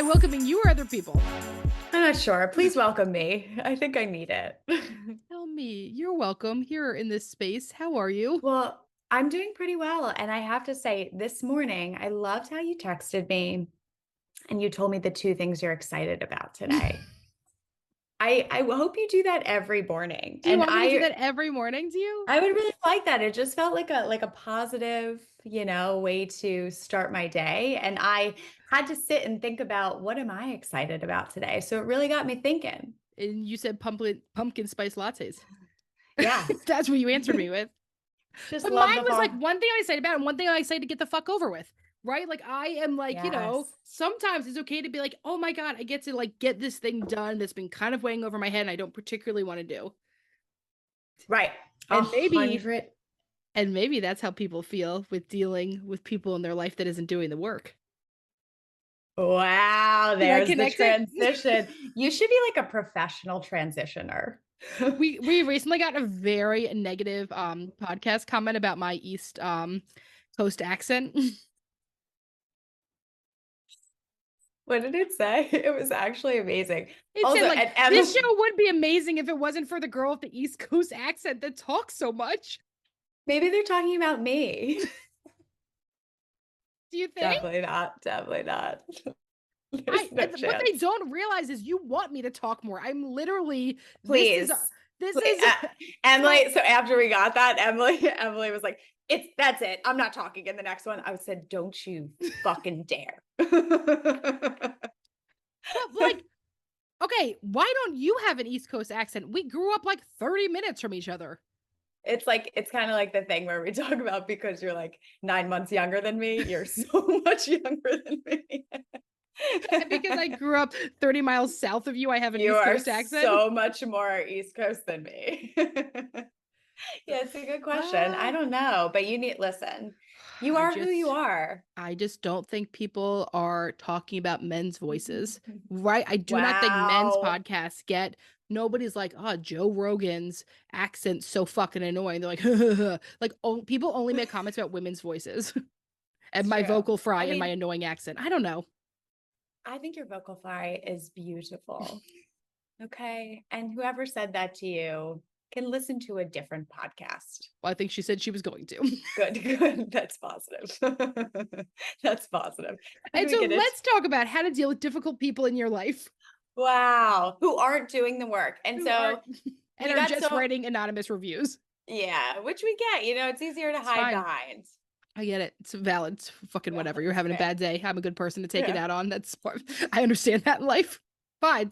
welcoming you or other people? I'm not sure. Please welcome me. I think I need it. Tell me. You're welcome here in this space. How are you? Well, I'm doing pretty well. And I have to say, this morning, I loved how you texted me and you told me the two things you're excited about today. I hope you do that every morning. Do you And want me to do that every morning to you? I would really like that. It just felt like a positive, way to start my day. And I had to sit and think about what am I excited about today? So it really got me thinking. And you said pumpkin spice lattes. Yeah. That's what you answered me with. Just But love mine the was like fall. one thing I'm excited about and one thing I'm excited to get the fuck over with. Right? Like I am like, Yes. sometimes it's okay to be like, oh my God, I get to like get this thing done that's been kind of weighing over my head and I don't particularly want to do. Right. And maybe 100. And maybe that's how people feel with dealing with people in their life that isn't doing the work. Wow, Did I there's the connect it? transition. You should be like a professional transitioner. We recently got a very negative podcast comment about my East Coast accent. What did it say? It was actually amazing. It Also, said like and this show would be amazing if it wasn't for the girl with the East Coast accent that talks so much. maybe they're talking about me. Do you think? Definitely not. Definitely not. There's no What they chance. don't realize is you want me to talk more. I'm literally Please. this Please. is Emily, so after we got that, Emily was like, that's it. I'm not talking in the next one. I said, don't you fucking dare. but like okay, why don't you have an East Coast accent? We grew up like 30 minutes from each other. It's kind of like the thing where we talk about because you're like 9 months younger than me, you're so much younger than me. And because I grew up 30 miles south of you, I have an You East are Coast accent. so much more East Coast than me. Yeah, it's a good question. I don't know, but listen, you are who you are. I just don't think people are talking about men's voices, right? I do not think men's Wow. podcasts nobody's like, oh, Joe Rogan's accent's so fucking annoying. They're like, people only make comments about women's voices and It's my true. vocal fry I and my mean, annoying accent. I don't know. I think your vocal fry is beautiful. Okay. And whoever said that to you can listen to a different podcast. Well, I think she said she was going to. Good, good. That's positive. That's positive. How do And we so get it? let's talk about how to deal with difficult people in your life. Wow. Who aren't doing the work. And Who so are and we are got just writing anonymous reviews. yeah, which we get, it's easier to It's hide fine. behind. I get it. It's valid. It's fucking whatever. You're having a fair. bad day. I'm a good person to take it Yeah. out on. I understand that in life. Fine.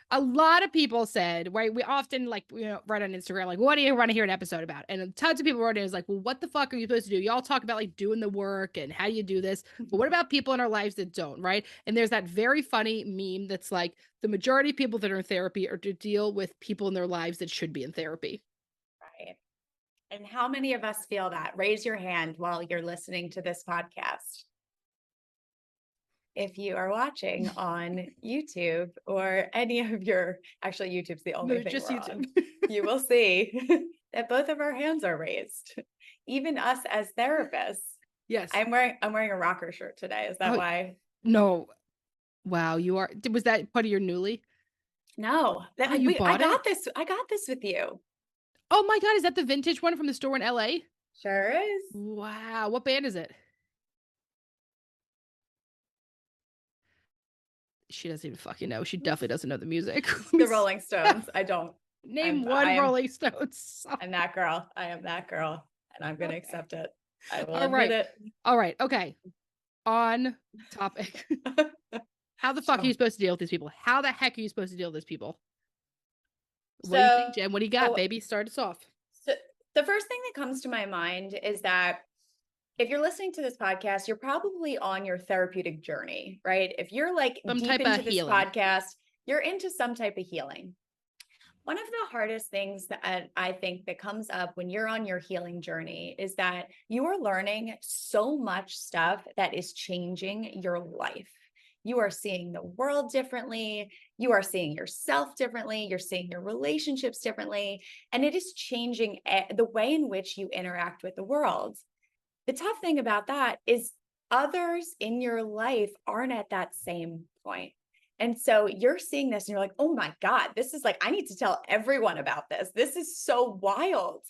A lot of people said, right? We often write on Instagram, like, what do you want to hear an episode about? And tons of people wrote in, is like, well, what the fuck are you supposed to do? Y'all talk about like doing the work and how you do this. But what about people in our lives that don't, right? And there's that very funny meme that's like the majority of people that are in therapy are to deal with people in their lives that should be in therapy. Right. And how many of us feel that? Raise your hand while you're listening to this podcast. If you are watching on YouTube or any of actually YouTube's the only thing Just we're YouTube. on, you will see that both of our hands are raised. Even us as therapists. Yes. I'm wearing a rocker shirt today. Is that why? No. Wow, you are. Was that part of your Newly? No. I got this. I got this with you. Oh my God, is that the vintage one from the store in LA? Sure is. Wow, what band is it? She doesn't even fucking know. She definitely doesn't know the music. The Rolling Stones. I don't. Name one Rolling Stones song. I'm that girl. I am that girl. And I'm going to accept it. I will All right. admit it. All right. Okay. On topic. How the fuck are you supposed to deal with these people? How the heck are you supposed to deal with these people? What do you think, Jen? What do you got, baby? Start us off. So the first thing that comes to my mind is that if you're listening to this podcast, you're probably on your therapeutic journey, right? If you're like Some deep type into of this healing. podcast, you're into some type of healing. One of the hardest things that I think that comes up when you're on your healing journey is that you are learning so much stuff that is changing your life. You are seeing the world differently. You are seeing yourself differently. You're seeing your relationships differently. And it is changing the way in which you interact with the world. The tough thing about that is others in your life aren't at that same point. And so you're seeing this and you're like, oh my God, this is like, I need to tell everyone about this. This is so wild.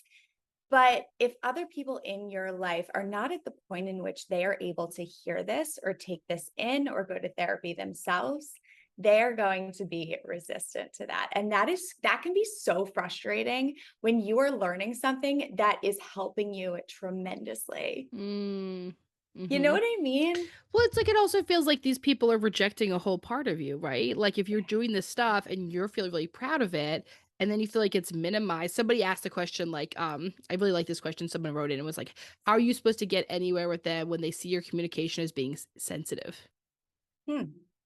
But if other people in your life are not at the point in which they are able to hear this or take this in or go to therapy themselves, they're going to be resistant to that. And that can be so frustrating when you are learning something that is helping you tremendously. Mm. You know Hmm. what I mean? Well, it's like it also feels like these people are rejecting a whole part of you, right? Like if you're doing this stuff and you're feeling really proud of it, and then you feel like it's minimized. Somebody asked a question like, I really like this question. Someone wrote in and was like, "How are you supposed to get anywhere with them when they see your communication as being sensitive?" Hmm.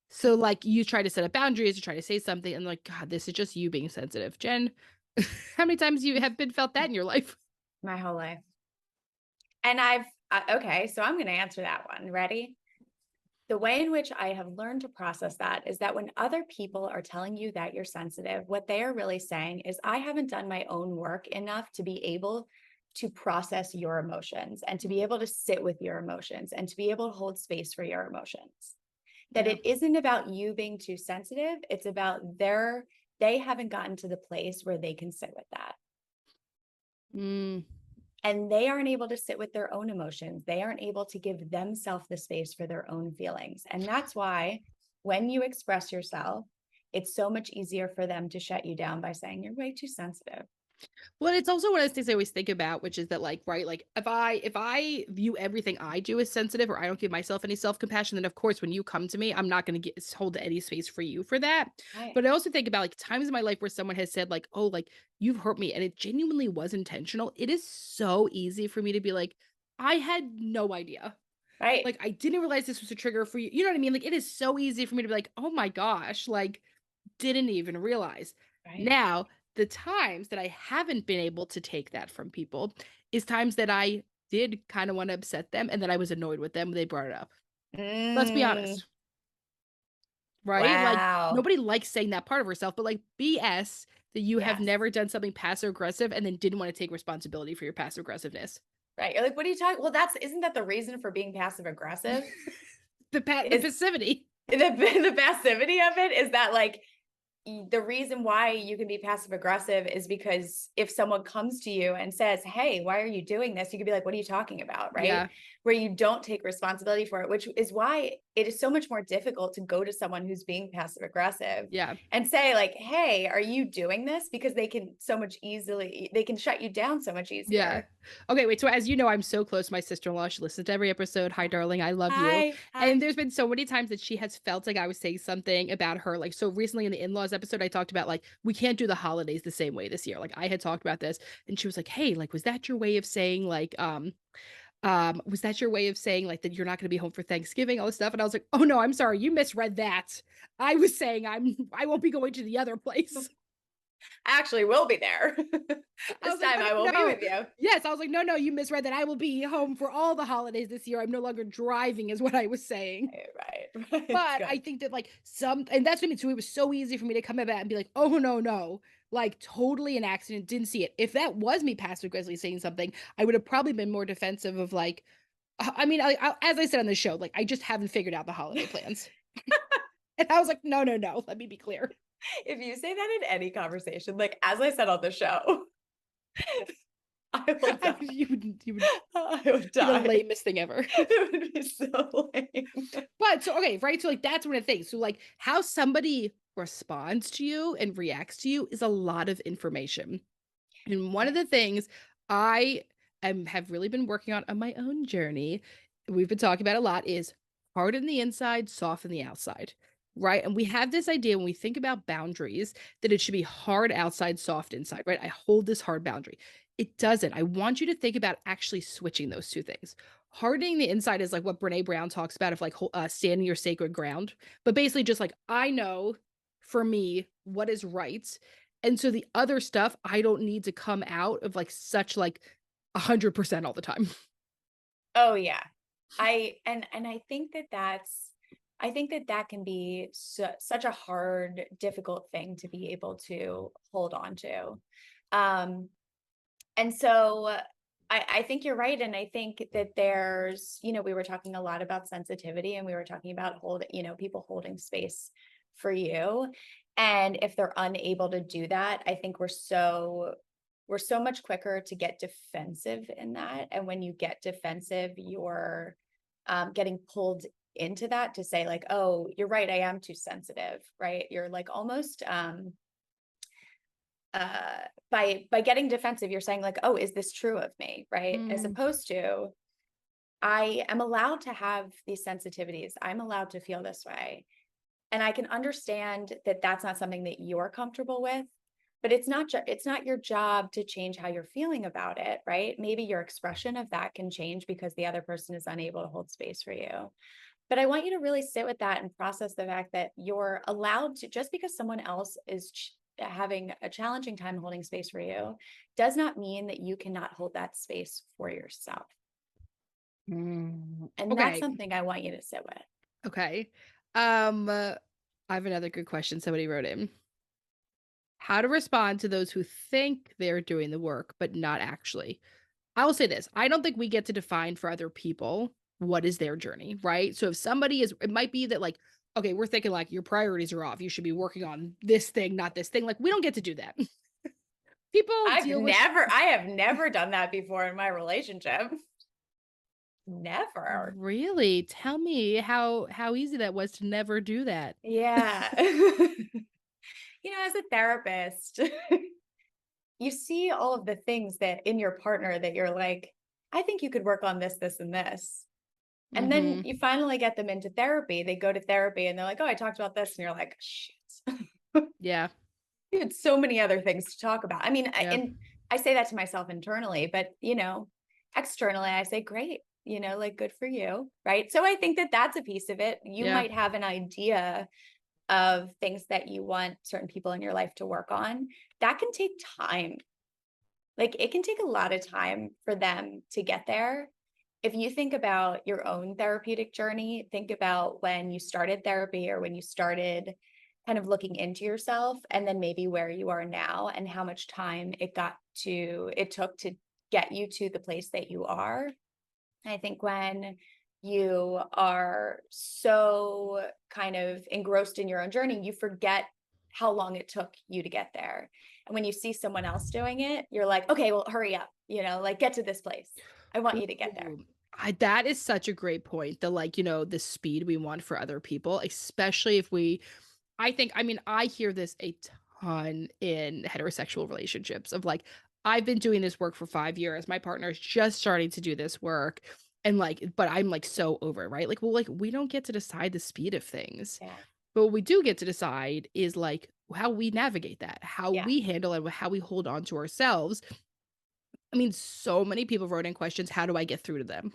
So like you try to set up boundaries, you try to say something, and like, God, this is just you being sensitive. Jen, how many times you have been felt that in your life? My whole life. And okay, so I'm going to answer that one. Ready? The way in which I have learned to process that is that when other people are telling you that you're sensitive, what they are really saying is, I haven't done my own work enough to be able to process your emotions and to be able to sit with your emotions and to be able to hold space for your emotions. That Yeah. it isn't about you being too sensitive, it's about they haven't gotten to the place where they can sit with that. Mm. And they aren't able to sit with their own emotions. They aren't able to give themselves the space for their own feelings. And that's why when you express yourself, it's so much easier for them to shut you down by saying you're way too sensitive. Well, it's also one of those things I always think about, which is that like, right, like if I view everything I do as sensitive or I don't give myself any self-compassion, then of course when you come to me, I'm not gonna get hold any space for you for that. Right. But I also think about like times in my life where someone has said, like, oh, like you've hurt me, and it genuinely was intentional. It is so easy for me to be like, I had no idea. Right. Like I didn't realize this was a trigger for you. You know what I mean? Like it is so easy for me to be like, oh my gosh, like didn't even realize. Right. Now, the times that I haven't been able to take that from people is times that I did kind of want to upset them and that I was annoyed with them when they brought it up. Let's be Mm, honest, right? Like wow. nobody likes saying that part of herself, but like BS that you have Yes. never done something passive aggressive and then didn't want to take responsibility for your passive aggressiveness. Right. You're like, what are you talking? Well, isn't that the reason for being passive aggressive? The Is passivity. the passivity of it is that like the reason why you can be passive aggressive is because if someone comes to you and says, hey, why are you doing this? You could be like, what are you talking about? Right. Yeah. Where you don't take responsibility for it, which is why it is so much more difficult to go to someone who's being passive aggressive Yeah. and say like, hey, are you doing this? Because they can shut you down so much Yeah. easier. Okay, wait. So as you know, I'm so close to my sister-in-law. She listens to every episode. Hi, darling. I love you. Hi. And Hi. there's been so many times that she has felt like I was saying something about her. Like, so recently in the in-laws episode, I talked about like we can't do the holidays the same way this year. Like I had talked about this, and she was like, "Hey, like, was that your way of saying like, was that your way of saying like that you're not gonna be home for Thanksgiving, all this stuff?" And I was like, "Oh no, I'm sorry, you misread that. I was saying I won't be going to the other place." I actually will be there. I This was like, time "No, I will no, be no." with you. Yes, I was like, "No, no, you misread that. I will be home for all the holidays this year. I'm no longer driving," is what I was saying. Right. Right. It's But I good. think that like some and that's what I mean. So it was so easy for me to come at that and be like, "Oh no, no." Like totally an accident, didn't see it. If that was me passive aggressively saying something, I would have probably been more defensive of like, I mean, as I said on the show, like I just haven't figured out the holiday plans. And I was like, no, no, no. Let me be clear. If you say that in any conversation, like as I said on the show, I will die. You would I would be the die. lamest thing ever. It would be so lame. But so okay, right? So like that's one of the things. So like how somebody responds to you and reacts to you is a lot of information. And one of the Yes. things I have really been working on my own journey, we've been talking about a lot, is harden the inside, soften the outside. Right. And we have this idea when we think about boundaries that it should be hard outside, soft inside, right? I hold this hard boundary. It doesn't. I want you to think about actually switching those two things. Hardening the inside is like what Brene Brown talks about of like standing your sacred ground, but basically just like, I know for me what is right. And so the other stuff, I don't need to come out of like such like 100% all the time. Oh yeah. And I think that that can be such a hard, difficult thing to be able to hold on to. Um, and so I think you're right. And I think that there's, we were talking a lot about sensitivity, and we were talking about people holding space for you. And if they're unable to do that, I think we're so much quicker to get defensive in that. And when you get defensive, you're getting pulled into that to say like, oh, you're right, I am too sensitive, right? You're like almost by getting defensive, you're saying like, oh, is this true of me, right? As Mm, opposed to, I am allowed to have these sensitivities, I'm allowed to feel this way, and I can understand that that's not something that you're comfortable with, but it's not your job to change how you're feeling about it, right? Maybe your expression of that can change because the other person is unable to hold space for you. But I want you to really sit with that and process the fact that you're allowed to, just because someone else is having a challenging time holding space for you, does not mean that you cannot hold that space for yourself. And that's okay. something I want you to sit with. Okay. I have another good question somebody wrote in. How to respond to those who think they're doing the work, but not actually. I will say this. I don't think we get to define for other people what is their journey, right? So if somebody is, it might be that like, okay, we're thinking like your priorities are off. You should be working on this thing, not this thing. Like we don't get to do that. People deal with I have never done that before in my relationship. Never. really tell me how easy that was to never do that. Yeah. As a therapist, you see all of the things that in your partner that you're like, I think you could work on this, this, and this. And then Mhm. you finally get them into therapy. They go to therapy and they're like, oh, I talked about this. And you're like, shit. Yeah. You had so many other things to talk about. I mean, Yeah. and I say that to myself internally, but externally, I say, great, like good for you. Right. So I think that that's a piece of it. You Yeah. might have an idea of things that you want certain people in your life to work on. That can take time. Like it can take a lot of time for them to get there. If you think about your own therapeutic journey, think about when you started therapy or when you started kind of looking into yourself, and then maybe where you are now and how much time it took to get you to the place that you are. I think when you are so kind of engrossed in your own journey, you forget how long it took you to get there. And when you see someone else doing it, you're like, okay, well, hurry up, like get to this place. I want you to get there. Ooh, that is such a great point. The like, the speed we want for other people, especially if I mean, I hear this a ton in heterosexual relationships of like, I've been doing this work for 5 years. My partner is just starting to do this work. And like, but I'm like so over it, right? Like, well, like, we don't get to decide the speed of things. Yeah. But what we do get to decide is like how we navigate that, how Yeah. we handle it, how we hold on to ourselves. I mean, so many people wrote in questions, how do I get through to them?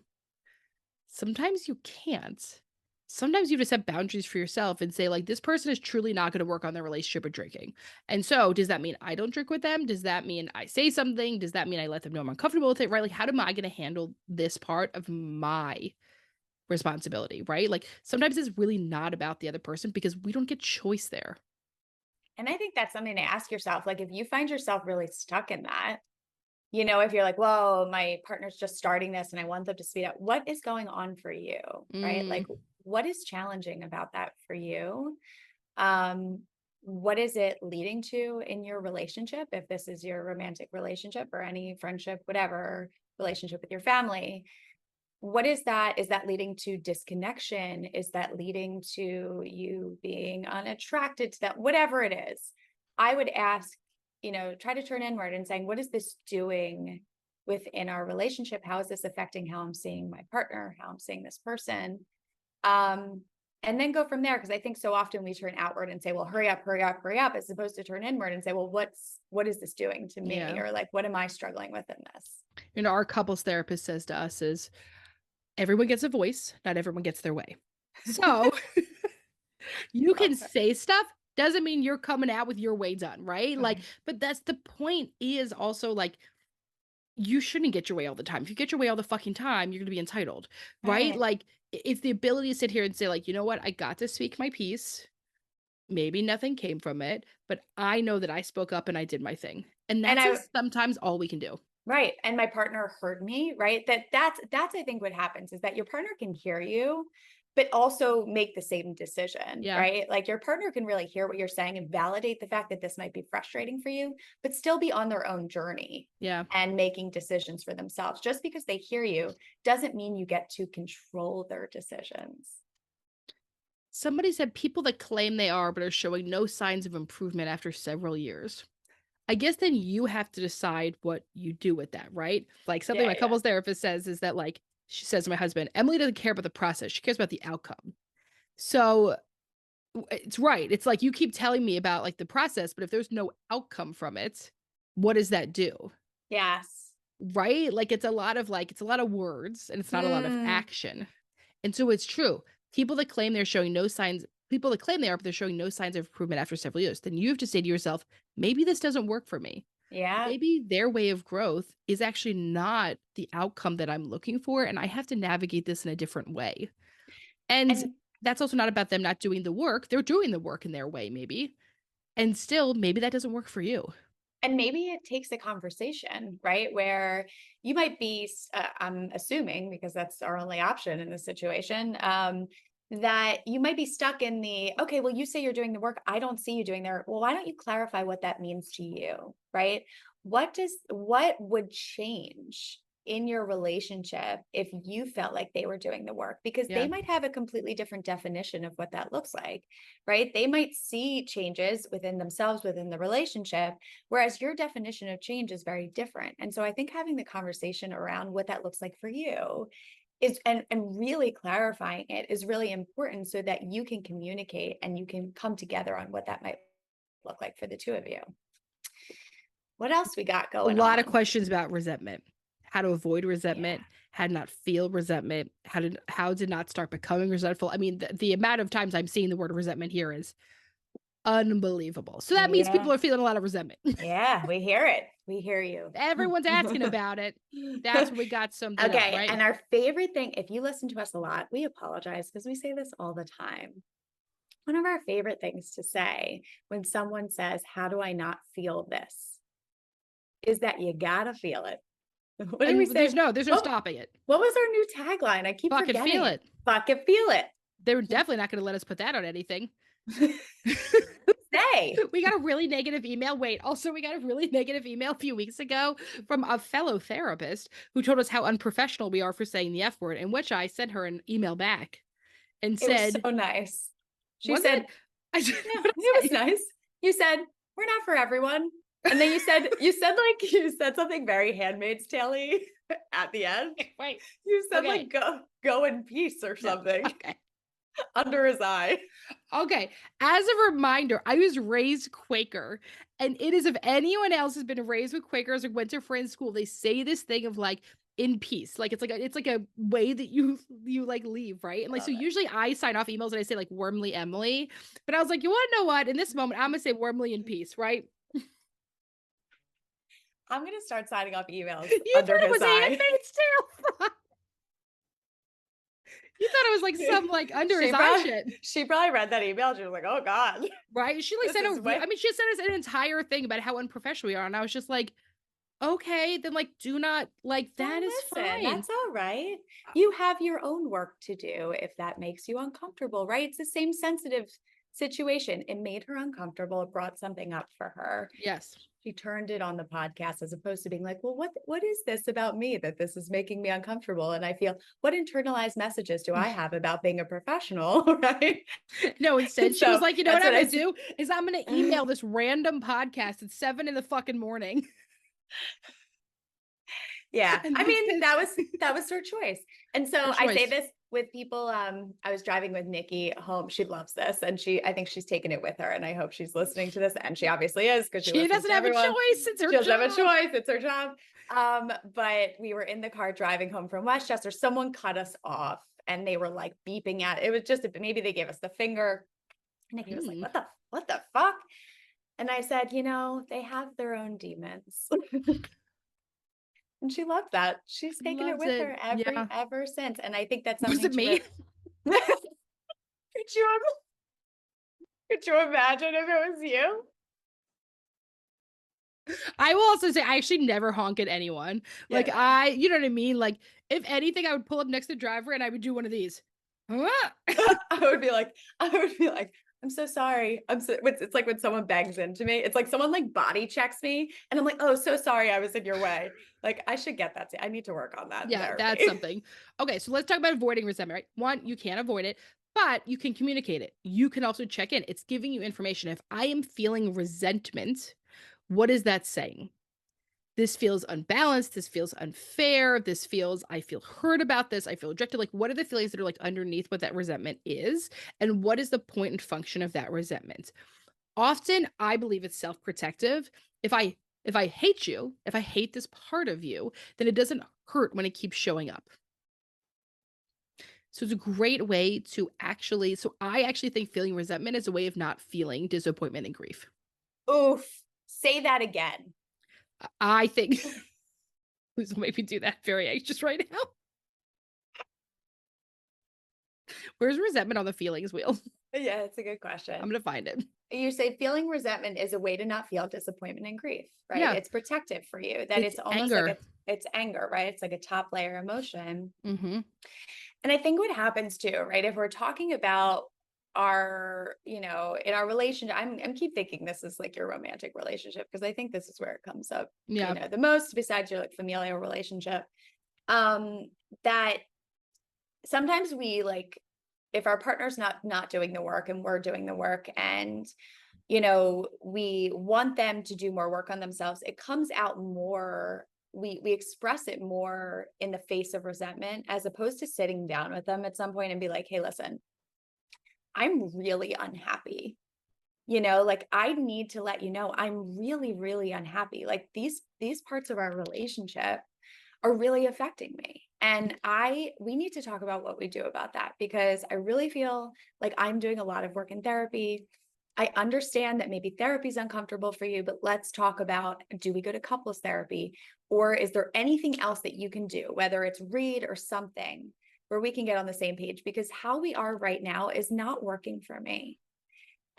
Sometimes you can't. Sometimes you just set boundaries for yourself and say, like, this person is truly not going to work on their relationship with drinking. And so, does that mean I don't drink with them? Does that mean I say something? Does that mean I let them know I'm uncomfortable with it? Right? Like, how am I going to handle this part of my responsibility? Right? Like, sometimes it's really not about the other person because we don't get choice there. And I think that's something to ask yourself. Like if you find yourself really stuck in that, if you're like, whoa, my partner's just starting this and I want them to speed up, what is going on for you? Right? Mm, Like, what is challenging about that for you? Um, what is it leading to in your relationship? If this is your romantic relationship or any friendship, whatever relationship with your family, what is that? Is that leading to disconnection? Is that leading to you being unattracted to that? Whatever it is, I would ask, try to turn inward and saying, what is this doing within our relationship? How is this affecting how I'm seeing my partner, how I'm seeing this person? Um, and then go from there. Cause I think so often we turn outward and say, well, hurry up, hurry up, hurry up, as opposed to turn inward and say, well, what is this doing to me? yeah. Or like, what am I struggling with in this? Our couples therapist says to us is everyone gets a voice, not everyone gets their way. So you Love can her. say stuff, doesn't mean you're coming out with your way done, right? Like, Okay. but that's the point is also like, you shouldn't get your way all the time. If you get your way all the fucking time, you're gonna be entitled, right? Right. Like, it's the ability to sit here and say, like, you know what? I got to speak my piece. Maybe nothing came from it, but I know that I spoke up and I did my thing. And And that's I just sometimes all we can do. Right. And my partner heard me, right? That's I think what happens is that your partner can hear you, but also make the same decision, Yeah. right? Like your partner can really hear what you're saying and validate the fact that this might be frustrating for you, but still be on their own journey Yeah. and making decisions for themselves. Just because they hear you doesn't mean you get to control their decisions. Somebody said people that claim they are but are showing no signs of improvement after several years. I guess then you have to decide what you do with that, right? Like something Yeah, my yeah. couples therapist says is that, like, she says to my husband, Emily doesn't care about the process. She cares about the outcome. So it's right. It's like you keep telling me about like the process, but if there's no outcome from it, what does that do? Yes. Right? Like it's a lot of words and it's not a lot of Mm, action. And so it's true. People that claim they're showing no signs, people that claim they are, but they're showing no signs of improvement after several years, then you have to say to yourself, maybe this doesn't work for me. yeah. Maybe their way of growth is actually not the outcome that I'm looking for. And I have to navigate this in a different way. And And that's also not about them not doing the work. They're doing the work in their way, maybe. And still, maybe that doesn't work for you. And maybe it takes a conversation, right? Where you might be, I'm assuming, because that's our only option in this situation, that you might be stuck in the, okay, well, you say you're doing the work. I don't see you doing there. Well, why don't you clarify what that means to you, right? What would change in your relationship if you felt like they were doing the work? Because they Yeah. might have a completely different definition of what that looks like, right? They might see changes within themselves, within the relationship, whereas your definition of change is very different. And so I think having the conversation around what that looks like for you is, and really clarifying it is really important so that you can communicate and you can come together on what that might look like for the two of you. What else we got A going lot of on? questions about resentment, how to avoid Yeah. resentment, how to not feel resentment, how to not start becoming resentful. I mean, the amount of times I'm seeing the word resentment here is unbelievable. So that means Yeah. people are feeling a lot of resentment. Yeah. We hear it. We hear you. Everyone's asking about it. That's when we got summed it up, Okay. right? And our favorite thing, if you listen to us a lot, we apologize because we say this all the time. One of our favorite things to say when someone says, how do I not feel this? Is that you gotta feel it. What do we And say? there's no What, stopping it. what was our new tagline? I keep Fucking forgetting feel it. it. Fuck it, feel it. They're definitely not going to let us put that on anything. Say. We got a really negative email. Wait, also, we got a really negative email a few weeks ago from a fellow therapist who told us how unprofessional we are for saying the F word, in which I sent her an email back and It was said, so nice. She was said, it? I said, yeah, what it was say? nice. You said, we're not for everyone. And then you said something very Handmaid's Tale-y at the end. Wait, You said okay. like go in peace or No, something okay. under his eye. Okay. As a reminder, I was raised Quaker, and it is if anyone else has been raised with Quakers or went to Friends school, they say this thing of like in peace. Like it's like a way that you like leave, right? And like so Love it. usually I sign off emails and I say like warmly Emily, but I was like, you want to know what? In this moment, I'm gonna say warmly in peace, right? I'm gonna start signing off emails You under thought it his was eye. Handmaid's Tale. You thought it was like some like under his She eye probably shit. she probably read that email. She was like, "Oh God, Right? She like this said is I way." mean, she sent us an entire thing about how unprofessional we are, and I was just like, okay, then like do not like Well, that is listen, fine. that's all right. You have your own work to do if that makes you uncomfortable, right? It's the same sensitive situation. It made her uncomfortable. It brought something up for her. Yes. She turned it on the podcast as opposed to being like, well, what is this about me that this is making me uncomfortable? And I feel, what internalized messages do I have about being a professional? Right. No, And instead she was so like, you know what that's I'm what gonna do is I'm gonna I email this random podcast at 7 in the fucking morning. yeah. And I mean, because that was her choice. And her so I say choice. this with people. I was driving with Nikki home. She loves this. And I think she's taken it with her. And I hope she's listening to this. And she obviously is because she She listens doesn't to have a everyone. choice. It's her She doesn't have a job. choice. It's her job. But we were in the car driving home from Westchester. Someone cut us off and they were like beeping at it. Was just maybe they gave us the finger. And Nikki was like, Mm. what the fuck? And I said, they have their own demons. And she loved that. She's She taken it loves with it. her Yeah. ever since. And I think that's Was something it me? could you could you imagine if it was you? I will also say I actually never honk at anyone. Like Yeah. you know what I mean? Like if anything, I would pull up next to the driver and I would do one of these. Ah! I would be like, I'm so sorry. It's like when someone bangs into me. It's like someone like body checks me and I'm like, oh, so sorry. I was in your way. Like I should get that. I need to work on that in Yeah, that's therapy. something. Okay, so let's talk about avoiding resentment, right? One, you can't avoid it, but you can communicate it. You can also check in. It's giving you information. If I am feeling resentment, what is that saying? This feels unbalanced. This feels unfair. This feels, I feel hurt about this. I feel rejected. Like, what are the feelings that are like underneath what that resentment is? And what is the point and function of that resentment? Often, I believe it's self-protective. If I hate you, if I hate this part of you, then it doesn't hurt when it keeps showing up. So it's a great way to actually, so I actually think feeling resentment is a way of not feeling disappointment and grief. Oof. Say that again. I think please don't make me do that. Very anxious right now. Where's resentment on the feelings wheel? Yeah, it's a good I'm question. gonna find it. You say feeling resentment is a way to not feel disappointment and grief, right? Yeah, It's protective for you, that it's it's almost like anger. it's anger, right? It's like a top layer emotion. Mm-hmm. And I think what happens too, right? If we're talking about in our relationship, I'm keep thinking this is like your romantic relationship because I think this is where it comes up, Yeah. the most besides your like familial relationship. Um, that sometimes we like if our partner's not doing the work and we're doing the work and we want them to do more work on themselves, it comes out more, we express it more in the face of resentment as opposed to sitting down with them at some point and be like, hey, listen, I'm really unhappy. Like I need to let you know I'm really, really unhappy. Like these parts of our relationship are really affecting me. And we need to talk about what we do about that because I really feel like I'm doing a lot of work in therapy. I understand that maybe therapy is uncomfortable for you, but let's talk about, do we go to couples therapy? Or is there anything else that you can do, whether it's read or something where we can get on the same page? Because how we are right now is not working for me.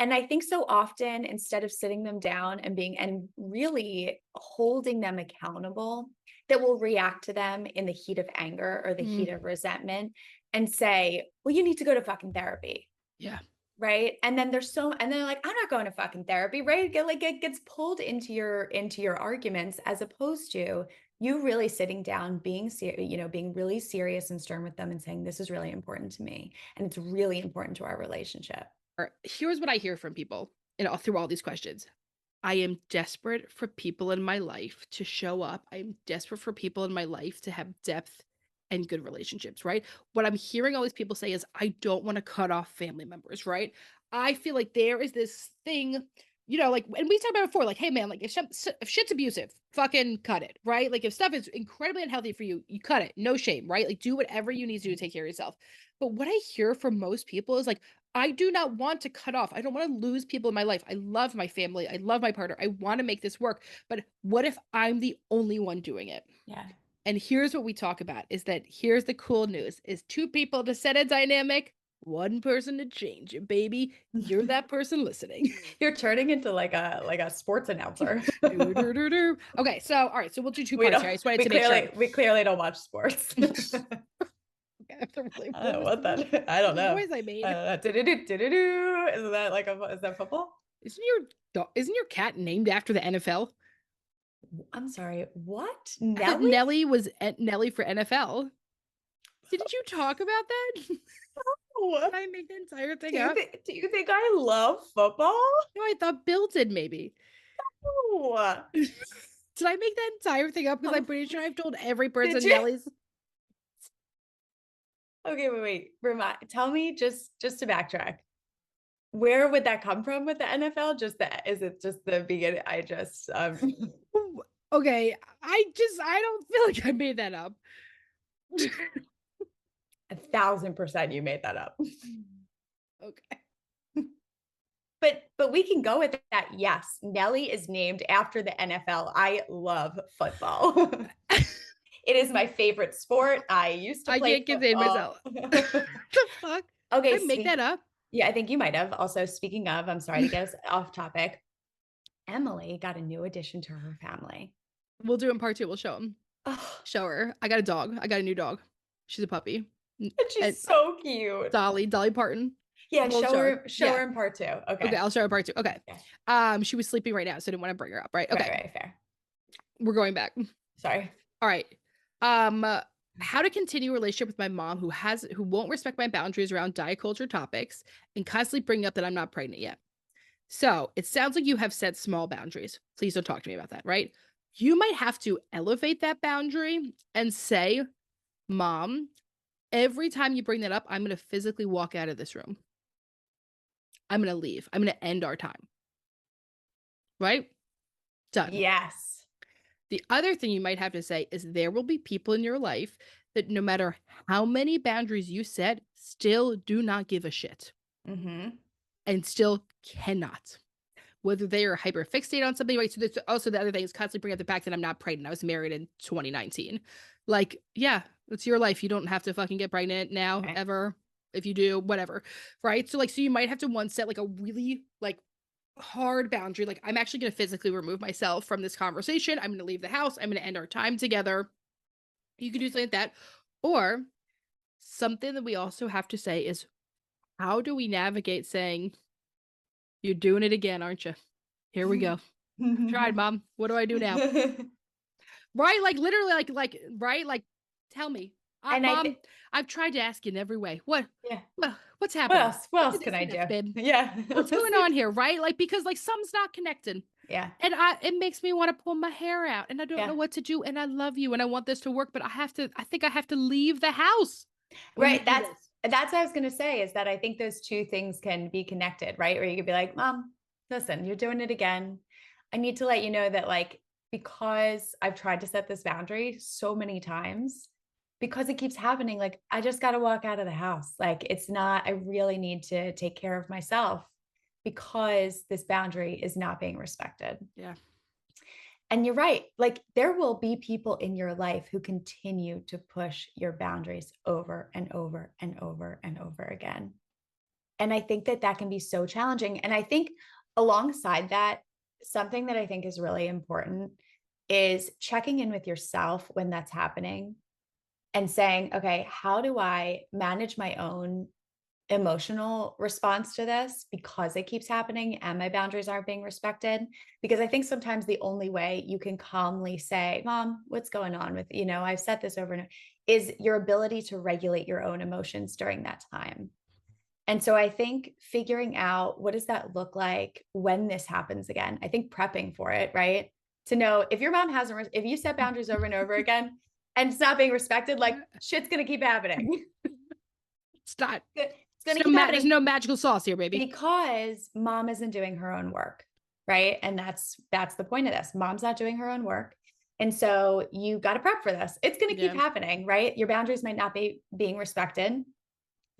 And I think so often, instead of sitting them down and really holding them accountable, that will react to them in the heat of anger or the heat Mm, of resentment and say, well, you need to go to fucking therapy. yeah. Right. And they're like, I'm not going to fucking therapy. Right. It gets pulled into your arguments as opposed to you really sitting down, being really serious and stern with them and saying, this is really important to me. And it's really important to our relationship. Or here's what I hear from people through all these questions. I am desperate for people in my life to show up. I'm desperate for people in my life to have depth and good relationships, right? What I'm hearing all these people say is, I don't want to cut off family members, right? I feel like there is this thing, like, and we talked about it before, like, hey, man, like, if shit's abusive, fucking cut it, right? Like, if stuff is incredibly unhealthy for you, you cut it. No shame, right? Like, do whatever you need to do to take care of yourself. But what I hear from most people is like, I do not want to cut off. I don't want to lose people in my life. I love my family. I love my partner. I want to make this work. But what if I'm the only one doing it? Yeah. And here's what we talk about is that here's the cool news is two people to set a dynamic, one person to change it, baby. You're that person listening. You're turning into like a sports announcer. Do, do, do, do. Okay, so all right, so we'll do two parts here. I just wanted to make sure. We clearly don't watch sports. Okay, really, I what don't know was what the that. I don't the know. noise I made? Do-do-do-do-do-do. Is that is that football? Isn't your cat named after the NFL? I'm sorry. What? I thought Nelly? Nelly was Nelly for NFL. Didn't you talk about that? Did What? I make the entire thing up? Do you think I love football? No, I thought Bill did maybe. No. Did I make that entire thing up? Because I'm pretty sure I've told every Did person you? Nelly's. Okay, wait. Tell me just to backtrack. Where would that come from with the NFL? Is it just the beginning? I just Okay, I don't feel like I made that up. 1,000% you made that up. Okay. But we can go with that. Yes, Nelly is named after the NFL. I love football. It is my favorite sport. I used to I play can't contain football. myself. The fuck? Okay, Did I make that up? yeah, I think you might have. Also, speaking of, I'm sorry to get us off topic. Emmalee got a new addition to her family. We'll do it in part 2. We'll show him. Oh, Show her. I got a dog. I got a new dog. She's a puppy. and And she's so cute. Dolly Parton. Yeah, We'll show Yeah. her in part 2. Okay, Okay. I'll show her part 2. Okay. Okay. She was sleeping right now, so I didn't want to bring her up, right? Right, Okay. right, fair. We're going back. Sorry. All right. How to continue a relationship with my mom who won't respect my boundaries around diet culture topics and constantly bring up that I'm not pregnant yet. So it sounds like you have set small boundaries. Please don't talk to me about that, right? You might have to elevate that boundary and say, Mom, every time you bring that up, I'm going to physically walk out of this room. I'm going to leave. I'm going to end our time. Right? Done. Yes. The other thing you might have to say is there will be people in your life that no matter how many boundaries you set, still do not give a shit. Mm-hmm. And still cannot. Whether they are hyper fixated on something, right? So there's also the other thing is constantly bring up the fact that I'm not pregnant. I was married in 2019. Like, yeah, it's your life. You don't have to fucking get pregnant now, Okay. ever. If you do, whatever. Right? So you might have to set like a really hard boundary. Like, I'm actually going to physically remove myself from this conversation. I'm going to leave the house. I'm going to end our time together. You can do something like that. Or something that we also have to say is, how do we navigate saying, you're doing it again, aren't you? Here we go. Tried, Mom. What do I do now? Right? Like, literally, right? Like, tell me. And Mom, I've tried to ask you in every way. What's what happening? else? What else can I do? Babe? Yeah. What's going on here? Right? Like, because something's not connecting. Yeah. And it makes me want to pull my hair out and I don't know what to do. And I love you and I want this to work, but I think I have to leave the house. Right. That's what I was going to say, is that I think those two things can be connected, right? Where you could be like, Mom, listen, you're doing it again. I need to let you know that, because I've tried to set this boundary so many times, because it keeps happening, I just got to walk out of the house. I really need to take care of myself because this boundary is not being respected. Yeah. And you're right. There will be people in your life who continue to push your boundaries over and over and over and over again. And I think that can be so challenging. And I think alongside that, something that I think is really important is checking in with yourself when that's happening and saying, okay, how do I manage my own emotional response to this because it keeps happening and my boundaries aren't being respected? Because I think sometimes the only way you can calmly say, Mom, what's going on with, I've said this over and over, is your ability to regulate your own emotions during that time. And so I think figuring out, what does that look like when this happens again? I think prepping for it, right? To know if your mom if you set boundaries over and over again and it's not being respected, shit's going to keep happening. It's not. It's going to keep happening. There's no magical sauce here, baby. Because mom isn't doing her own work, right? And that's the point of this. Mom's not doing her own work. And so you got to prep for this. It's going to keep happening, right? Your boundaries might not be being respected.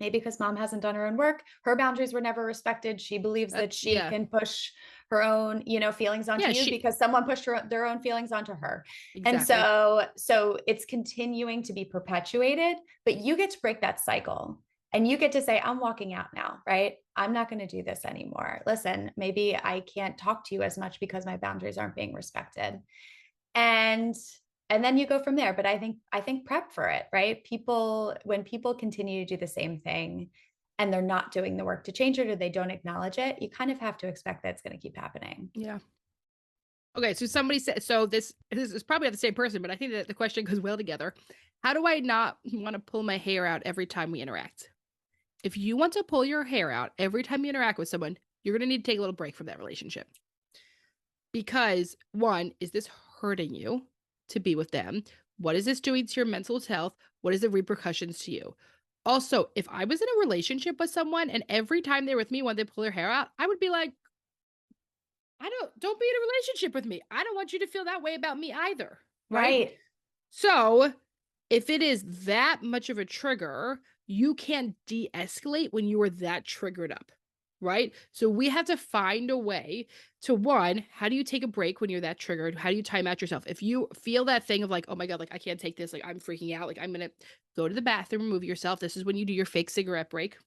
Maybe because mom hasn't done her own work. Her boundaries were never respected. She believes that she can push her own, feelings onto you because someone pushed their own feelings onto her. Exactly. And so it's continuing to be perpetuated, but you get to break that cycle and you get to say, I'm walking out now, right? I'm not going to do this anymore. Listen, maybe I can't talk to you as much because my boundaries aren't being respected. And then you go from there. But I think prep for it, right? When people continue to do the same thing and they're not doing the work to change it or they don't acknowledge it, you kind of have to expect that it's going to keep happening. Yeah. Okay. So somebody said, so this is probably not the same person, but I think that the question goes well together. How do I not want to pull my hair out every time we interact? If you want to pull your hair out every time you interact with someone, you're going to need to take a little break from that relationship. Because one, is this hurting you to be with them? What is this doing to your mental health? What is the repercussions to you? Also, if I was in a relationship with someone and every time they're with me when they pull their hair out, I would be like, don't be in a relationship with me. I don't want you to feel that way about me either. Right? So if it is that much of a trigger, you can de-escalate when you are that triggered up. Right? So we have to find a way to, one, how do you take a break when you're that triggered? How do you time out yourself? If you feel that thing of oh my God, I can't take this, I'm freaking out, I'm going to go to the bathroom, remove yourself. This is when you do your fake cigarette break.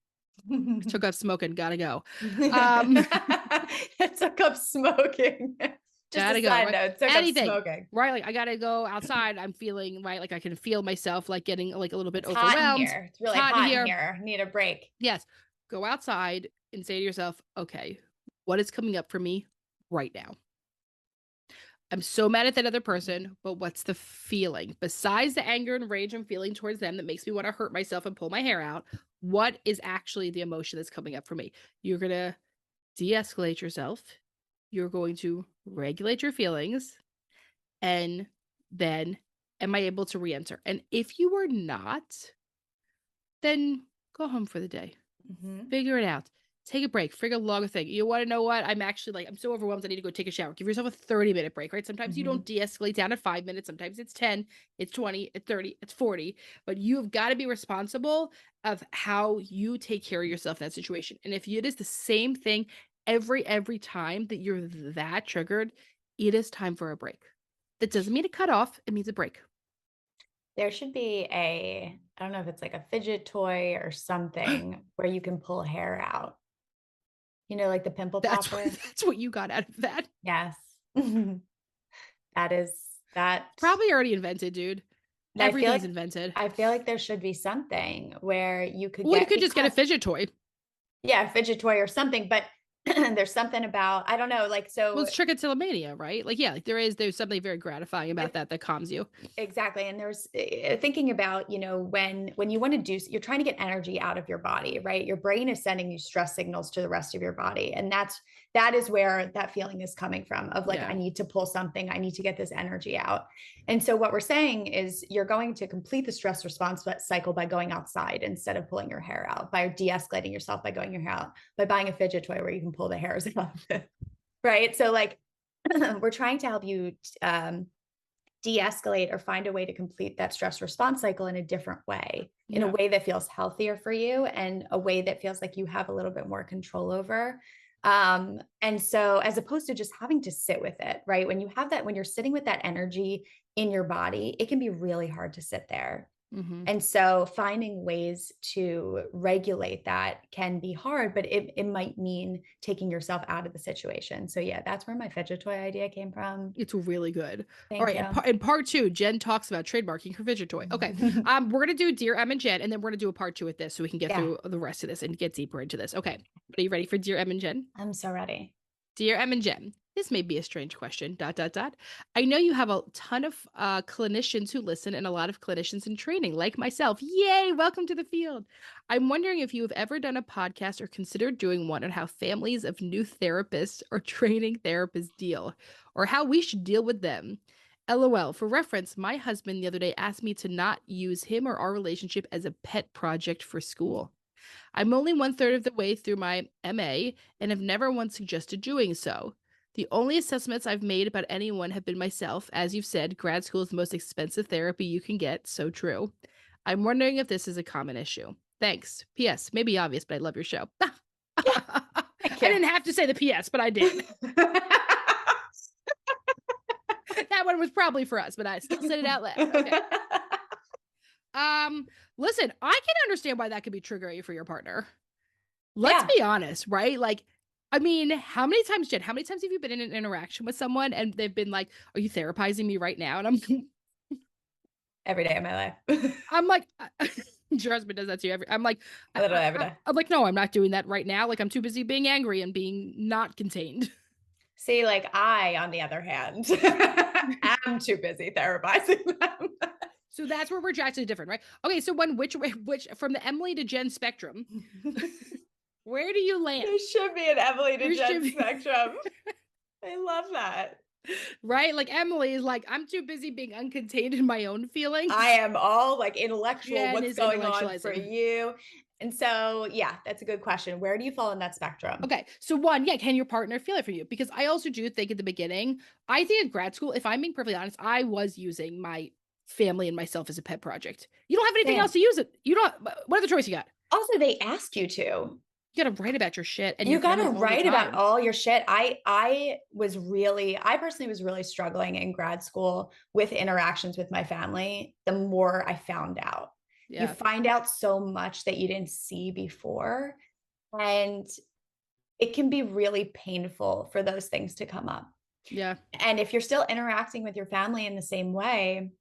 Took up smoking, gotta go. Um, Took up smoking. Just a gotta go, side right? note, took up Anything, smoking. right? Like I gotta go outside. I'm feeling right, like I can feel myself like getting like a little bit It's hot in overwhelmed. here. It's It's really hot in hot in here. here. Need a break. Yes. Go outside and say to yourself, okay, what is coming up for me right now? I'm so mad at that other person, but what's the feeling? Besides the anger and rage I'm feeling towards them that makes me want to hurt myself and pull my hair out, what is actually the emotion that's coming up for me? You're going to de escalate yourself. You're going to regulate your feelings. And then, am I able to re enter? And if you are not, then go home for the day. Mhm. Figure it out. Take a break. Figure a longer thing. You want to know what? I'm actually like, I'm so overwhelmed. I need to go take a shower. Give yourself a 30-minute break, right? Sometimes you don't Mhm. de escalate down at 5 minutes. Sometimes it's 10, it's 20, it's 30, it's 40. But you have got to be responsible of how you take care of yourself in that situation. And if it is the same thing every time that you're that triggered, it is time for a break. That doesn't mean a cut off, it means a break. There should be I don't know if it's like a fidget toy or something where you can pull hair out. You know, like the pimple That's what popper? that's what you got out of that. Yes. That is that. Probably already invented, dude. I feel Everything's like invented. I feel like there should be something where you could Well, you get could just get a because fidget toy. yeah, a fidget toy or something, but there's something about I don't know, like Well, so it's trichotillomania, right? Like, yeah, like there's something very gratifying with about that that calms you. exactly. And there's thinking about, when you want to do, you're trying to get energy out of your body, right? Your brain is sending you stress signals to the rest of your body. And that is where that feeling is coming from of like, I Yeah. need to pull something, I need to get this energy out. And so what we're saying is you're going to complete the stress response cycle by going outside instead of pulling your hair out, by de-escalating yourself by going your hair out, by buying a fidget toy where you can pull the hairs out. Right. So like we're trying to help you de-escalate or find a way to complete that stress response cycle in a different way, in a Yeah. way that feels healthier for you and a way that feels like you have a little bit more control over. And so as opposed to just having to sit with it, right? When you have that, when you're sitting with that energy in your body, it can be really hard to sit there. Hmm. And so finding ways to regulate that can be hard, but it might mean taking yourself out of the situation. So yeah, that's where my fidget toy idea came from. It's really good. All Thank right. you. In part two, Jen talks about trademarking her fidget toy. Okay. We're gonna do Dear Em and Jen, and then we're gonna do a part two with this so we can get Yeah, through the rest of this and get deeper into this. Okay. Are you ready for Dear Em and Jen? I'm so ready. Dear Em and Jen, this may be a strange question. Dot dot dot. I know you have a ton of clinicians who listen and a lot of clinicians in training, like myself. Yay! Welcome to the field. I'm wondering if you have ever done a podcast or considered doing one on how families of new therapists or training therapists deal, or how we should deal with them. LOL. For reference, my husband the other day asked me to not use him or our relationship as a pet project for school. I'm only one third of the way through my MA and have never once suggested doing so. The only assessments I've made about anyone have been myself. As you've said, grad school is the most expensive therapy you can get. So true. I'm wondering if this is a common issue. Thanks. P.S. Maybe obvious, but I love your show. Yeah, I thank didn't have to say the P.S., but I did. you. That one was probably for us, but I still said it out loud. Okay. Listen, I can understand why that could be triggering for your partner. Let's Yeah, be honest, right? Like, I mean, how many times, Jen, how many times have you been in an interaction with someone and they've been like, are you therapizing me right now? And every day of my life. I'm like, your husband does that to you I'm like, Literally every day. I'm like, no, I'm not doing that right now. Like, I'm too busy being angry and being not contained. See, like I, on the other hand, am too busy therapizing them. So that's where we're drastically different, right? Okay, so which from the Emmalee to Jen spectrum, where do you land? There should be an Emmalee to There should Jen be. spectrum. I love that. Right? Like Emmalee is like, I'm too busy being uncontained in my own feelings. I am all like intellectual. Jen What's is going on for intellectualizing. you? And so, yeah, that's a good question. Where do you fall in that spectrum? Okay, so one, yeah, can your partner feel it for you? Because I also do think at the beginning, I think in grad school, if I'm being perfectly honest, I was using my family and myself as a pet project. You don't have anything else Same. to use it. You don't. What other choice you got? Also, they ask you to. You got to write about your shit and You your got to family all the write about time. all your shit. I personally was really struggling in grad school with interactions with my family the more I found out. You Yeah. find out so much that you didn't see before. And it can be really painful for those things to come up. Yeah. And if you're still interacting with your family in the same way,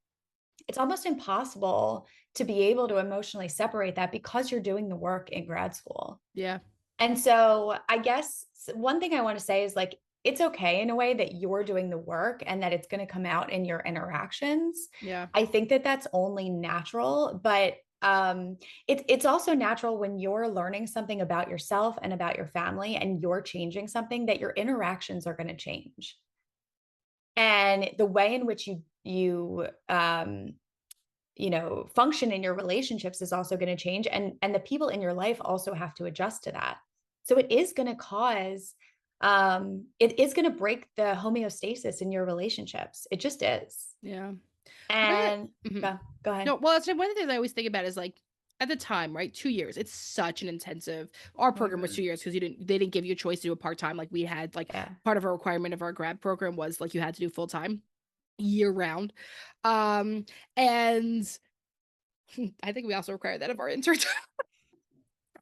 it's almost impossible to be able to emotionally separate that because you're doing the work in grad school. Yeah. And so I guess one thing I want to say is like, it's okay in a way that you're doing the work and that it's going to come out in your interactions. Yeah. I think that that's only natural, but it's also natural when you're learning something about yourself and about your family and you're changing something that your interactions are going to change. And the way in which you function in your relationships is also going to change, and the people in your life also have to adjust to that. So it is going to cause it is going to break the homeostasis in your relationships. It just is. Yeah. And Mhm. go ahead. No, well, that's one of the things I always think about is like at the time, right? 2 years. It's such an intensive. Our program was Mhm. 2 years because they didn't give you a choice to do a part time. Like we had like Yeah. part of a requirement of our grad program was like you had to do full time year round. And I think we also required that of our interns.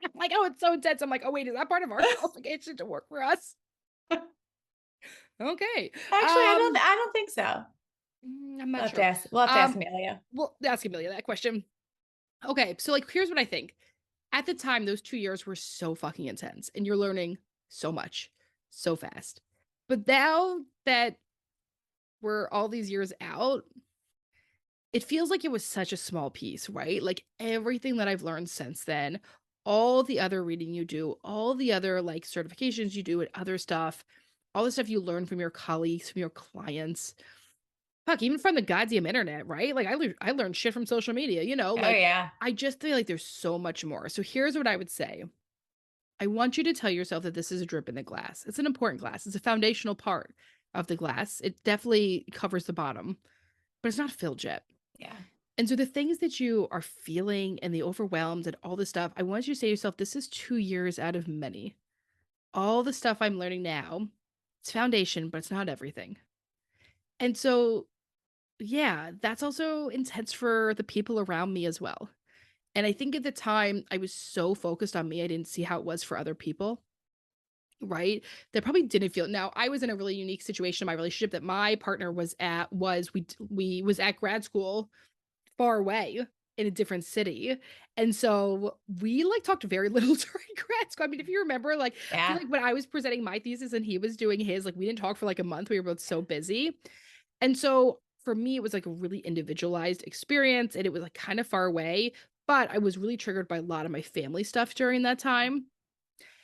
I'm like, oh, it's so intense. I'm like, oh wait, is that part of our qualification to work for us? Okay. Actually, Um, I don't think so. I'm not sure. We'll have to ask Um, Amelia. well, ask Amelia that question. Okay, so like here's what I think. At the time, those 2 years were so fucking intense, and you're learning so much so fast. But now that we're all these years out, it feels like it was such a small piece, right? Like everything that I've learned since then, all the other reading you do, all the other like certifications you do and other stuff, all the stuff you learn from your colleagues, from your clients, fuck, even from the goddamn internet, right? Like I learned shit from social media, Oh like yeah. I just feel like there's so much more. So here's what I would say. I want you to tell yourself that this is a drip in the glass. It's an important glass. It's a foundational part of the glass. It definitely covers the bottom, but it's not filled yet. Yeah. And so the things that you are feeling and the overwhelmed and all this stuff, I want you to say to yourself, this is 2 years out of many. All the stuff I'm learning now, it's foundation, but it's not everything. And so, yeah, that's also intense for the people around me as well. And I think at the time I was so focused on me, I didn't see how it was for other people. Right? That probably didn't feel now, I was in a really unique situation in my relationship that my partner we was at grad school far away in a different city. And so we like talked very little during grad school. I mean, if you remember, like, I feel Yeah. like when I was presenting my thesis and he was doing his, like, we didn't talk for like a month. We were both so busy. And so for me, it was like a really individualized experience and it was like kind of far away. But I was really triggered by a lot of my family stuff during that time.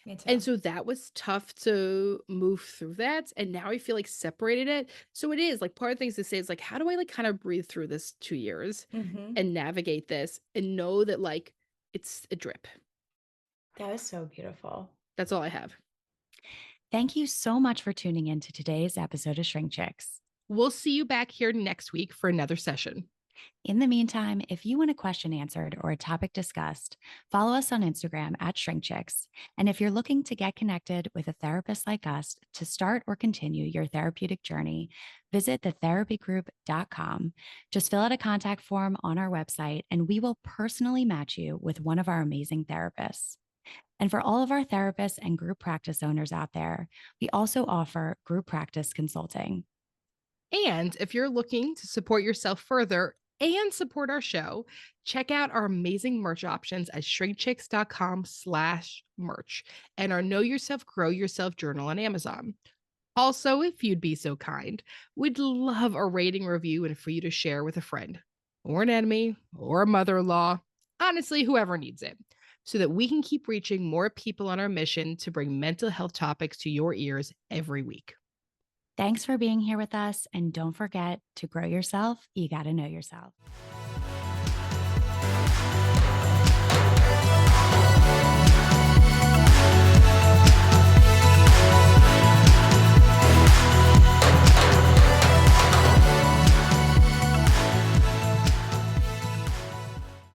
Me too. And so that was tough to move through that, and now I feel like separated it. So it is like part of things to say is like, how do I like kind of breathe through this 2 years Hmm. and navigate this and know that like it's a drip. That was so beautiful. That's all I have. Thank you so much for tuning in to today's episode of Shrink Chicks. We'll see you back here next week for another session. In the meantime, if you want a question answered or a topic discussed, follow us on Instagram at ShrinkChicks. And if you're looking to get connected with a therapist like us to start or continue your therapeutic journey, visit thetherapygroup.com. Just fill out a contact form on our website, and we will personally match you with one of our amazing therapists. And for all of our therapists and group practice owners out there, we also offer group practice consulting. And if you're looking to support yourself further and support our show, check out our amazing merch options at shrinkchicks.com/merch and our Know Yourself, Grow Yourself journal on Amazon. Also, if you'd be so kind, we'd love a rating review and for you to share with a friend or an enemy or a mother-in-law, honestly, whoever needs it, so that we can keep reaching more people on our mission to bring mental health topics to your ears every week. Thanks for being here with us. And don't forget to grow yourself. You got to know yourself.